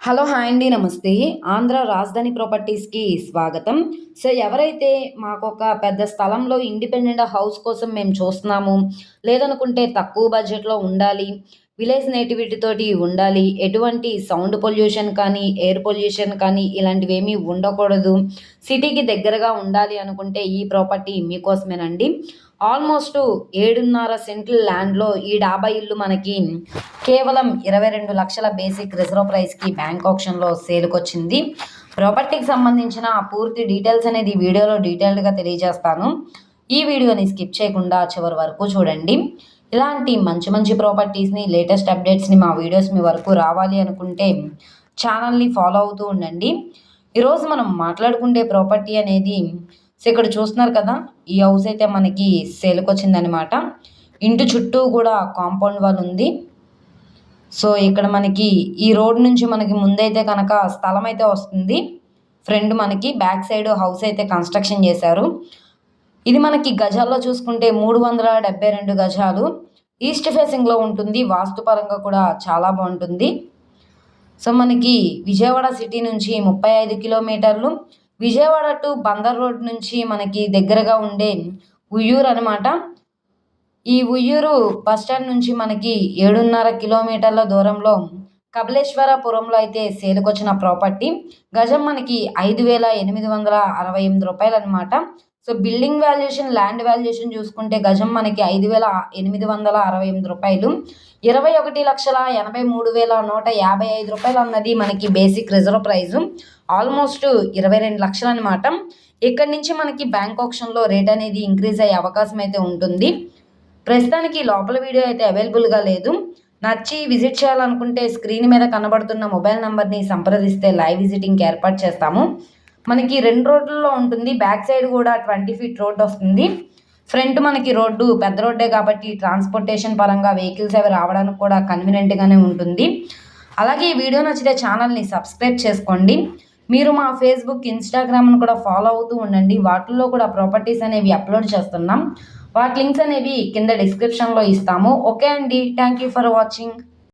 Hello! Hi అండి. నమస్తే. ఆంధ్ర రాజధాని ప్రాపర్టీస్‌కి స్వాగతం. సో, ఎవరైతే మాకొక పెద్ద స్థలంలో ఇండిపెండెంట్ హౌస్ కోసం మేము చూస్తున్నాము, లేదనుకుంటే తక్కువ బడ్జెట్‌లో ఉండాలి, విలేజ్ నేటివిటీ తోటి ఉండాలి, ఎటువంటి సౌండ్ పొల్యూషన్ కానీ, ఎయిర్ పొల్యూషన్ కానీ ఇలాంటివేమీ ఉండకూడదు, సిటీకి దగ్గరగా ఉండాలి అనుకుంటే ఈ ప్రాపర్టీ మీకోసమేనండి. ఆల్మోస్ట్ 7.5 సెంట్ల ల్యాండ్‌లో ఈ డాబా ఇల్లు మనకి కేవలం 22,00,000 బేసిక్ రిజర్వ్ ప్రైస్‌కి బ్యాంక్ ఆక్షన్‌లో సేల్‌కొచ్చింది. ప్రాపర్టీకి సంబంధించిన పూర్తి డీటెయిల్స్ అనేది వీడియోలో డీటెయిల్డ్‌గా తెలియజేస్తాను. ఈ వీడియోని స్కిప్ చేయకుండా చివరి వరకు చూడండి. ఇలాంటి మంచి మంచి ప్రాపర్టీస్‌ని, లేటెస్ట్ అప్డేట్స్‌ని మా వీడియోస్ మీ వరకు రావాలి అనుకుంటే ఛానల్‌ని ఫాలో అవుతూ ఉండండి. ఈరోజు మనం మాట్లాడుకుండే ప్రాపర్టీ అనేది సో, ఇక్కడ చూస్తున్నారు కదా! ఈ హౌస్ అయితే మనకి సేల్‌కొచ్చిందనమాట. ఇంటి చుట్టూ కూడా కాంపౌండ్ వాల్ ఉంది. సో, ఇక్కడ మనకి ఈ రోడ్ నుంచి మనకి ముందైతే కనుక స్థలం అయితే వస్తుంది. ఫ్రంట్ మనకి బ్యాక్ సైడ్ హౌస్ అయితే కన్‌స్ట్రక్షన్ చేశారు. ఇది మనకి గజాల్లో చూసుకుంటే 372 గజాలు. ఈస్ట్ ఫేసింగ్‌లో ఉంటుంది. వాస్తు పరంగా కూడా చాలా బావుంటుంది. సో, మనకి విజయవాడ సిటీ నుంచి 35 కిలోమీటర్లు. విజయవాడ టు బందర్ రోడ్ నుంచి మనకి దగ్గరగా ఉండే ఉయ్యూరు అనమాట. ఈ ఉయ్యూరు బస్టాండ్ నుంచి మనకి 7.5 కిలోమీటర్ల దూరంలో కపిలేశ్వరపురంలో అయితే సేల్‌కొచ్చిన ప్రాపర్టీ. గజం మనకి రూ. 5,868 అనమాట. So, building valuation, land valuation చూసుకుంటే గజం మనకి రూ. 5,868. 21,83,155 అన్నది మనకి బేసిక్ రిజర్వ్ ప్రైజు. ఆల్మోస్ట్ 22,00,000 అనమాట. ఇక్కడి నుంచి మనకి బ్యాంక్ ఆక్షన్‌లో రేట్ అనేది ఇంక్రీజ్ అయ్యే అవకాశం అయితే ఉంటుంది. ప్రస్తుతానికి లోపల వీడియో అయితే అవైలబుల్‌గా లేదు. నచ్చి విజిట్ చేయాలనుకుంటే స్క్రీన్ మీద కనబడుతున్న మొబైల్ నంబర్‌ని సంప్రదిస్తే లైవ్ విజిటింగ్‌కి ఏర్పాటు చేస్తాము. మనకి 2 రోడ్లలో ఉంటుంది. బ్యాక్ సైడ్ కూడా 20 ఫీట్ రోడ్ వస్తుంది. ఫ్రంట్ మనకి రోడ్డు పెద్ద రోడ్డే కాబట్టి ట్రాన్స్‌పోర్టేషన్ పరంగా వెహికల్స్ అవి రావడానికి కూడా కన్వీనియంట్‌గానే ఉంటుంది. అలాగే ఈ వీడియో నచ్చితే ఛానల్‌ని సబ్స్క్రైబ్ చేసుకోండి. మీరు మా ఫేస్‌బుక్, ఇన్‌స్టాగ్రామ్‌ను కూడా ఫాలో అవుతూ ఉండండి. వాటిల్లో కూడా ప్రాపర్టీస్ అనేవి అప్‌లోడ్ చేస్తున్నాం. వాటి లింక్స్ అనేవి కింద డిస్క్రిప్షన్‌లో ఇస్తాము. ఓకే అండి. Thank you for watching.